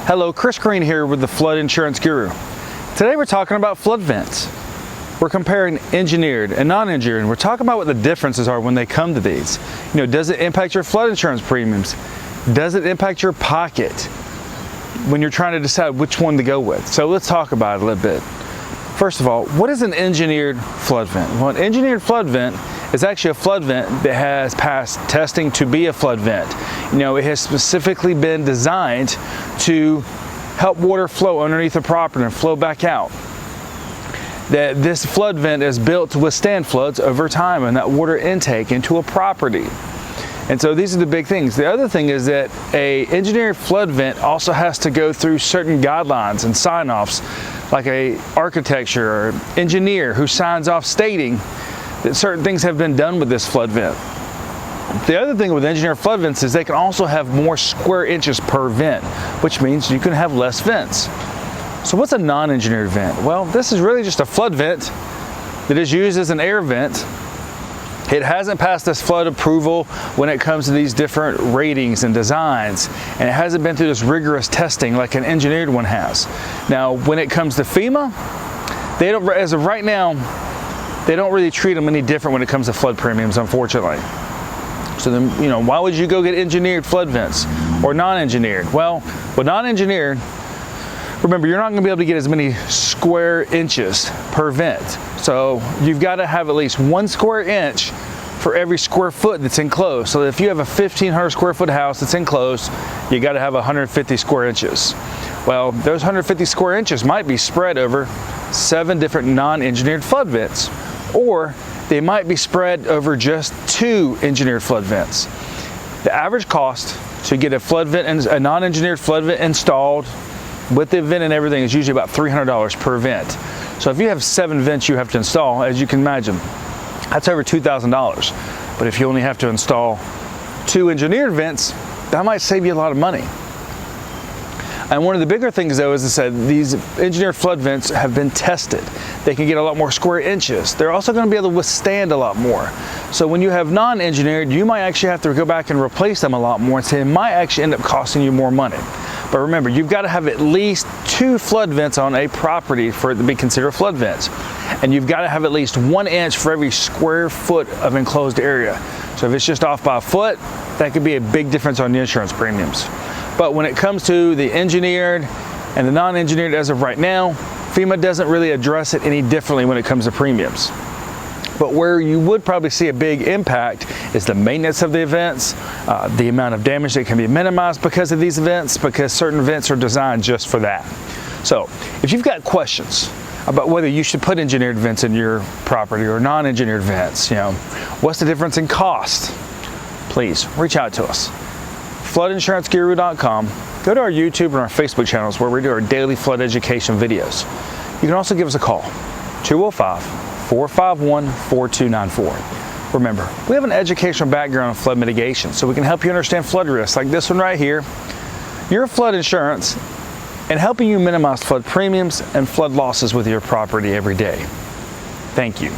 Hello, Chris Green here with the Flood Insurance Guru. Today we're talking about flood vents. We're comparing engineered and non-engineered, and we're talking about what the differences are when they come to these. Does it impact your flood insurance premiums? Does it impact your pocket when you're trying to decide which one to go with? So let's talk about it a little bit. First of all, what is an engineered flood vent? Well, an engineered flood vent is actually a flood vent that has passed testing to be a flood vent. It has specifically been designed to help water flow underneath the property and flow back out. This flood vent is built to withstand floods over time and that water intake into a property. And so these are the big things. The other thing is that an engineered flood vent also has to go through certain guidelines and sign-offs, like an architecture or engineer who signs off stating that certain things have been done with this flood vent. The other thing with engineered flood vents is they can also have more square inches per vent, which means you can have less vents. So what's a non-engineered vent? Well, this is really just a flood vent that is used as an air vent. It hasn't passed this flood approval when it comes to these different ratings and designs, and it hasn't been through this rigorous testing like an engineered one has. Now, when it comes to FEMA, they don't, as of right now, they don't really treat them any different when it comes to flood premiums, unfortunately. So then, why would you go get engineered flood vents or non-engineered? Well, with non-engineered, remember, you're not going to be able to get as many square inches per vent. So you've got to have at least 1 square inch for every square foot that's enclosed. So if you have a 1,500 square foot house that's enclosed, you got to have 150 square inches. Well, those 150 square inches might be spread over 7 different non-engineered flood vents, or they might be spread over just 2 engineered flood vents. The average cost to get a flood vent and a non-engineered flood vent installed with the vent and everything is usually about $300 per vent. So if you have 7 vents you have to install, as you can imagine, that's over $2,000. But if you only have to install 2 engineered vents, that might save you a lot of money. And one of the bigger things, though, is I said, these engineered flood vents have been tested. They can get a lot more square inches. They're also going to be able to withstand a lot more. So when you have non-engineered, you might actually have to go back and replace them a lot more, and so it might actually end up costing you more money. But remember, you've got to have at least 2 flood vents on a property for it to be considered flood vents. And you've got to have at least 1 inch for every square foot of enclosed area. So if it's just off by a foot, that could be a big difference on the insurance premiums. But when it comes to the engineered and the non-engineered, as of right now, FEMA doesn't really address it any differently when it comes to premiums. But where you would probably see a big impact is the maintenance of the events, the amount of damage that can be minimized because of these events, because certain events are designed just for that. So if you've got questions about whether you should put engineered vents in your property or non-engineered vents, what's the difference in cost, please reach out to us. FloodInsuranceGuru.com. Go to our YouTube and our Facebook channels where we do our daily flood education videos. You can also give us a call, 205-451-4294. Remember, we have an educational background in flood mitigation, so we can help you understand flood risks like this one right here, your flood insurance, and helping you minimize flood premiums and flood losses with your property every day. Thank you.